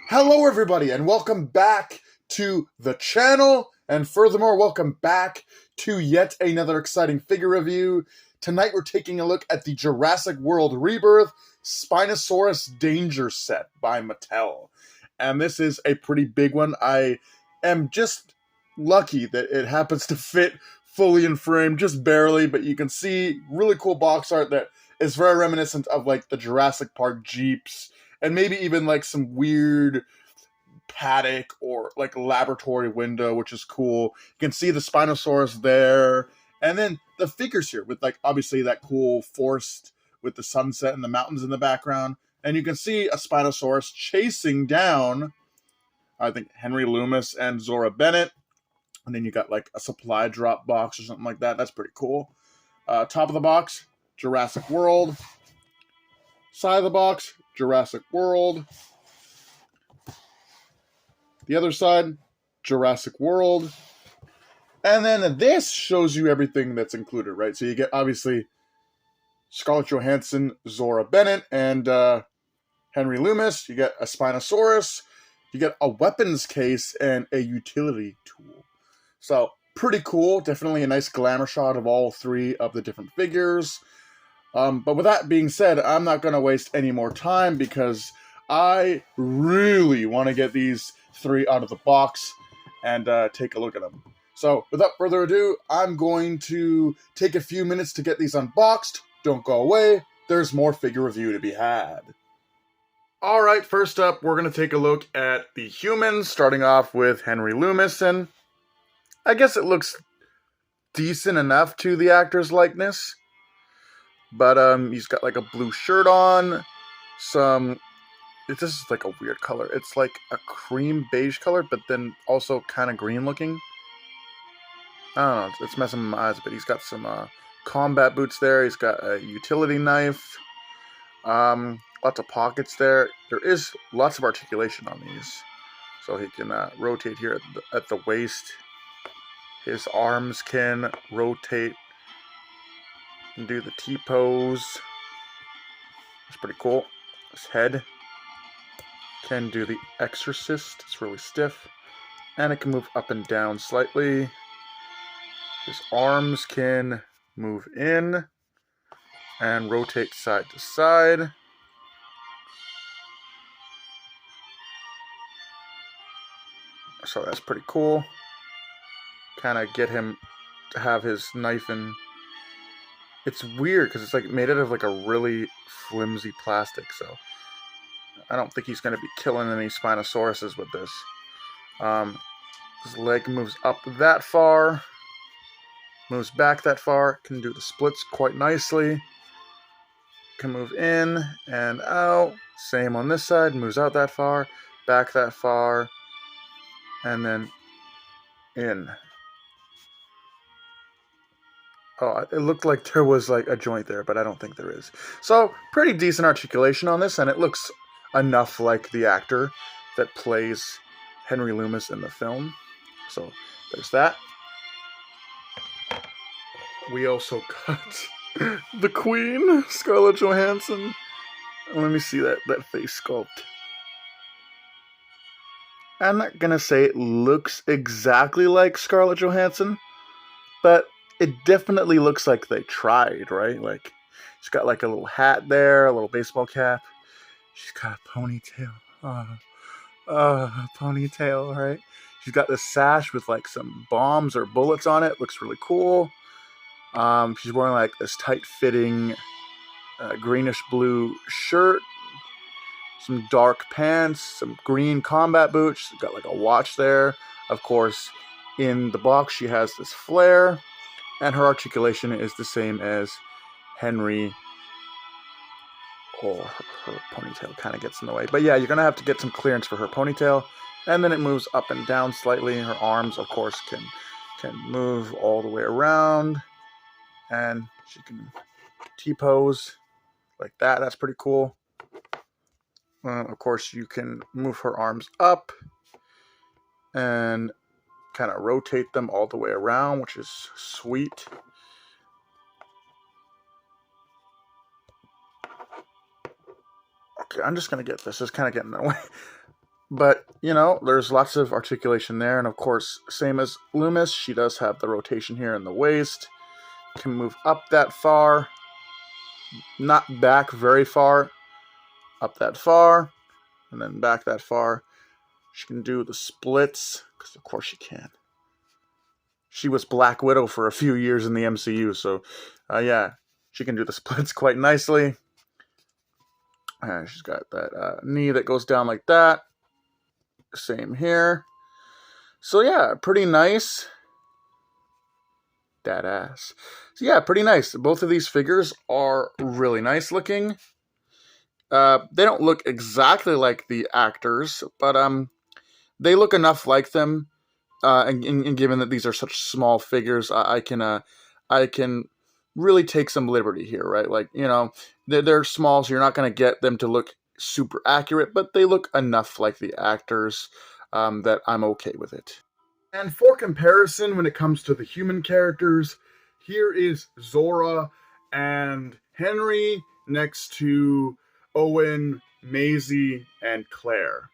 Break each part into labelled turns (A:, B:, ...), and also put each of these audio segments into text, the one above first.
A: Hello everybody, and welcome back to the channel, and furthermore, welcome back to yet another exciting figure review. Tonight we're taking a look at the Jurassic World Rebirth Spinosaurus Danger Set by Mattel. And this is a pretty big one. I am just lucky that it happens to fit fully in frame, just barely, but you can see really cool box art that is very reminiscent of like the Jurassic Park Jeeps, and maybe even like some weird paddock or like laboratory window, which is cool. You can see the Spinosaurus there. And then the figures here with like obviously that cool forest with the sunset and the mountains in the background. And you can see a Spinosaurus chasing down, I think, Henry Loomis and Zora Bennett. And then you got like a supply drop box or something like that. That's pretty cool. Top of the box, Jurassic World. Side of the box, Jurassic World. The other side, Jurassic World. And then this shows you everything that's included, right? So you get, obviously, Scarlett Johansson, Zora Bennett, and Henry Loomis. You get a Spinosaurus. You get a weapons case and a utility tool. So, pretty cool. Definitely a nice glamour shot of all three of the different figures. But with that being said, I'm not going to waste any more time because I really want to get these three out of the box and take a look at them. So without further ado, I'm going to take a few minutes to get these unboxed. Don't go away. There's more figure review to be had. Alright, first up, we're going to take a look at the humans, starting off with Henry Loomis, and I guess it looks decent enough to the actor's likeness. But he's got like a blue shirt on, this is like a weird color. It's like a cream beige color, but then also kind of green looking. I don't know, it's messing with my eyes, but he's got some combat boots there. He's got a utility knife, lots of pockets there. There is lots of articulation on these. So he can rotate here at the waist. His arms can rotate and do the T-pose. It's pretty cool. His head can do the exorcist. It's really stiff. And it can move up and down slightly. His arms can move in and rotate side to side. So that's pretty cool. Kind of get him to have his knife in. It's weird because it's like made out of like a really flimsy plastic, so I don't think he's going to be killing any Spinosauruses with this. His leg moves up that far, moves back that far, can do the splits quite nicely, can move in and out, same on this side, moves out that far, back that far, and then in. Oh, it looked like there was like a joint there, but I don't think there is. So, pretty decent articulation on this, and it looks enough like the actor that plays Henry Loomis in the film. So, there's that. We also got the Queen, Scarlett Johansson. Let me see that face sculpt. I'm not gonna say it looks exactly like Scarlett Johansson, but it definitely looks like they tried, right? Like, she's got like a little hat there, a little baseball cap. She's got a ponytail. Ponytail, right? She's got this sash with like some bombs or bullets on it. Looks really cool. She's wearing like this tight-fitting greenish blue shirt, some dark pants, some green combat boots. She's got like a watch there. Of course, in the box, she has this flare. And her articulation is the same as Henry. Oh, her ponytail kind of gets in the way. But yeah, you're going to have to get some clearance for her ponytail. And then it moves up and down slightly. Her arms, of course, can can move all the way around, and she can T-pose like that. That's pretty cool. Of course, you can move her arms up and kind of rotate them all the way around, which is sweet. Okay, I'm just going to get this. It's kind of getting in the way. But, you know, there's lots of articulation there. And, of course, same as Loomis, she does have the rotation here in the waist. Can move up that far. Not back very far. Up that far. And then back that far. She can do the splits, because of course she can. She was Black Widow for a few years in the MCU, so yeah, she can do the splits quite nicely. She's got that knee that goes down like that. Same here. So yeah, pretty nice. That ass. So yeah, pretty nice. Both of these figures are really nice looking. They don't look exactly like the actors, but they look enough like them, and given that these are such small figures, I can really take some liberty here, right? Like, you know, they're small, so you're not going to get them to look super accurate, but they look enough like the actors that I'm okay with it. And for comparison, when it comes to the human characters, here is Zora and Henry next to Owen, Maisie, and Claire.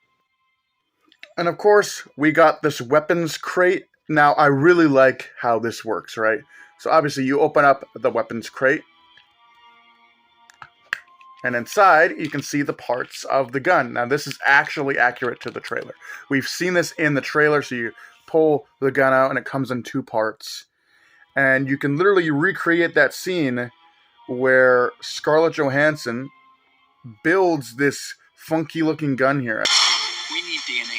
A: And of course, we got this weapons crate. Now, I really like how this works, right? So obviously, you open up the weapons crate. And inside, you can see the parts of the gun. Now, this is actually accurate to the trailer. We've seen this in the trailer, so you pull the gun out and it comes in 2 parts. And you can literally recreate that scene where Scarlett Johansson builds this funky-looking gun here.
B: We need DNA.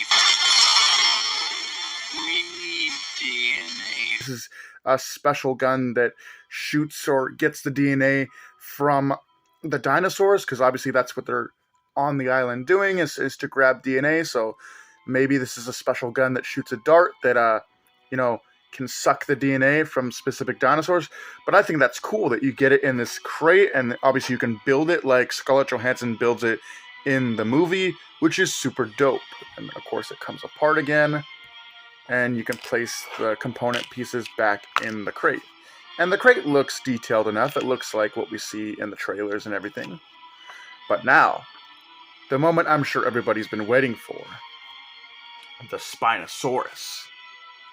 A: This is a special gun that shoots or gets the DNA from the dinosaurs, because obviously that's what they're on the island doing, is to grab DNA. So maybe this is a special gun that shoots a dart that, you know, can suck the DNA from specific dinosaurs. But I think that's cool that you get it in this crate, and obviously you can build it like Scarlett Johansson builds it in the movie, which is super dope. And of course it comes apart again, and you can place the component pieces back in the crate. And the crate looks detailed enough. It looks like what we see in the trailers and everything. But now, the moment I'm sure everybody's been waiting for. The Spinosaurus.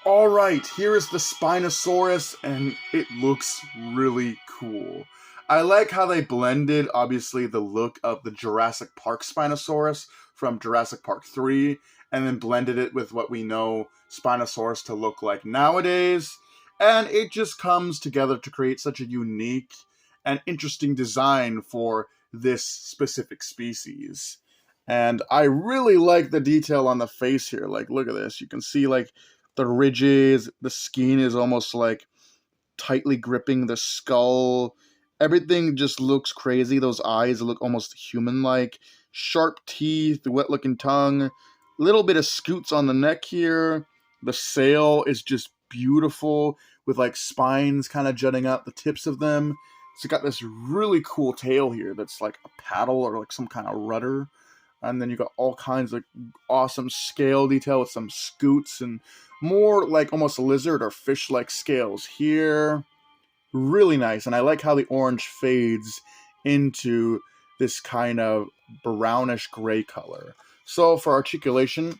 A: Alright, here is the Spinosaurus, and it looks really cool. I like how they blended, obviously, the look of the Jurassic Park Spinosaurus from Jurassic Park 3, and then blended it with what we know Spinosaurus to look like nowadays. And it just comes together to create such a unique and interesting design for this specific species. And I really like the detail on the face here. Like, look at this. You can see, like, the ridges. The skin is almost, like, tightly gripping the skull. Everything just looks crazy. Those eyes look almost human-like. Sharp teeth, wet-looking tongue. Little bit of scoots on the neck here. The sail is just beautiful, with like spines kind of jutting out the tips of them. It's got this really cool tail here that's like a paddle or like some kind of rudder. And then you got all kinds of awesome scale detail with some scoots and more like almost lizard or fish-like scales here. Really nice. And I like how the orange fades into this kind of brownish gray color. So for articulation,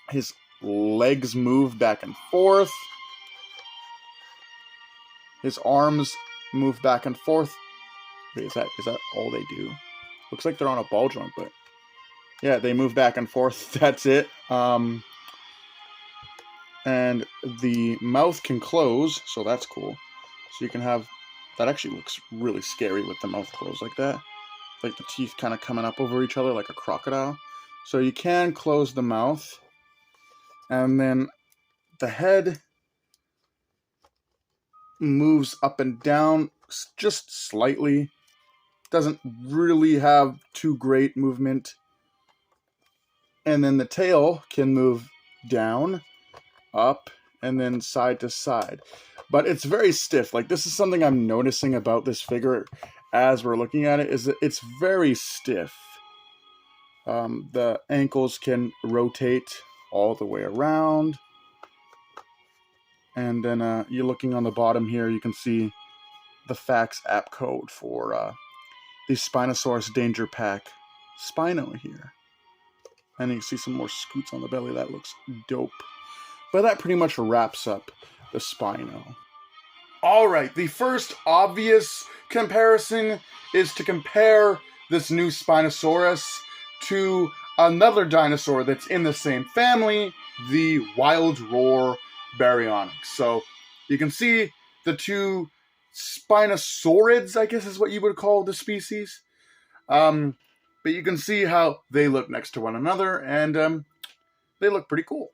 A: his legs move back and forth. His arms move back and forth. Wait, is that all they do? Looks like they're on a ball joint, but yeah, they move back and forth. That's it. And the mouth can close, so that's cool. So you can have, that actually looks really scary with the mouth closed like that. Like the teeth kind of coming up over each other like a crocodile. So you can close the mouth. And then the head moves up and down just slightly. Doesn't really have too great movement. And then the tail can move down, up, and then side to side. But it's very stiff. Like, this is something I'm noticing about this figure as we're looking at it, is that it's very stiff. The ankles can rotate all the way around. And then you're looking on the bottom here, you can see the fax app code for the Spinosaurus Danger Pack Spino here. And you can see some more scoots on the belly. That looks dope. But that pretty much wraps up the Spino. Alright, the first obvious comparison is to compare this new Spinosaurus to another dinosaur that's in the same family, the Wild Roar Baryonyx. So you can see the two Spinosaurids, I guess is what you would call the species. But you can see how they look next to one another, and they look pretty cool.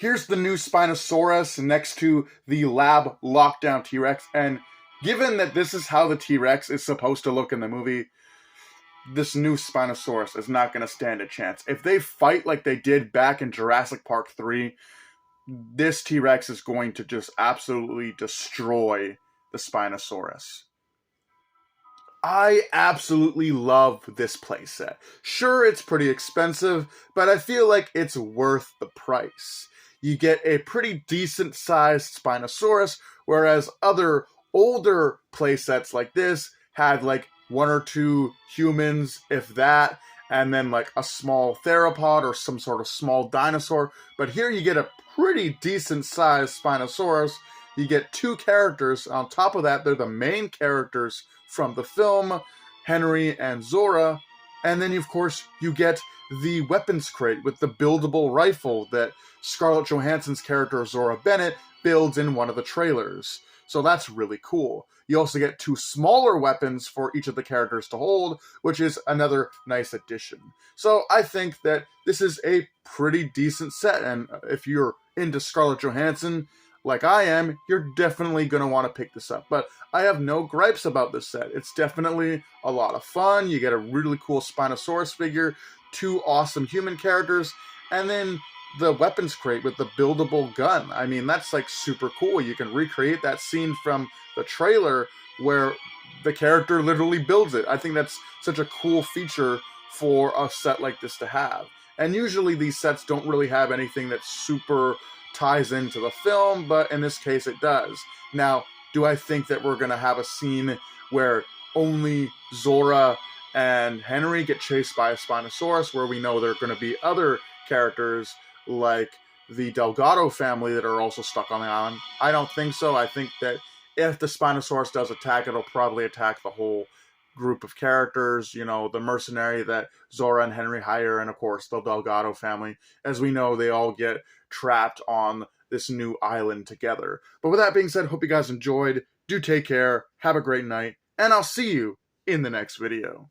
A: Here's the new Spinosaurus next to the lab lockdown T-Rex, and given that this is how the T-Rex is supposed to look in the movie, this new Spinosaurus is not going to stand a chance. If they fight like they did back in Jurassic Park 3, this T-Rex is going to just absolutely destroy the Spinosaurus. I absolutely love this playset. Sure, it's pretty expensive, but I feel like it's worth the price. You get a pretty decent sized Spinosaurus, whereas other older playsets like this had like one or two humans, if that, and then like a small theropod or some sort of small dinosaur. But here you get a pretty decent sized Spinosaurus. You get two characters. On top of that, they're the main characters from the film, Henry and Zora. And then, of course, you get the weapons crate with the buildable rifle that Scarlett Johansson's character, Zora Bennett, builds in one of the trailers. So that's really cool. You also get two smaller weapons for each of the characters to hold, which is another nice addition. So I think that this is a pretty decent set, and if you're into Scarlett Johansson, like I am, you're definitely going to want to pick this up. But I have no gripes about this set. It's definitely a lot of fun. You get a really cool Spinosaurus figure, two awesome human characters, and then the weapons crate with the buildable gun. I mean, that's like super cool. You can recreate that scene from the trailer where the character literally builds it. I think that's such a cool feature for a set like this to have. And usually these sets don't really have anything that super ties into the film, but in this case it does. Now, do I think that we're going to have a scene where only Zora and Henry get chased by a Spinosaurus, where we know there are going to be other characters like the Delgado family that are also stuck on the island? I don't think so. I think that if the Spinosaurus does attack, it'll probably attack the whole group of characters, you know, the mercenary that Zora and Henry hire, and of course the Delgado family. As we know, they all get trapped on this new island together. But with that being said, hope you guys enjoyed. Do take care, have a great night, and I'll see you in the next video.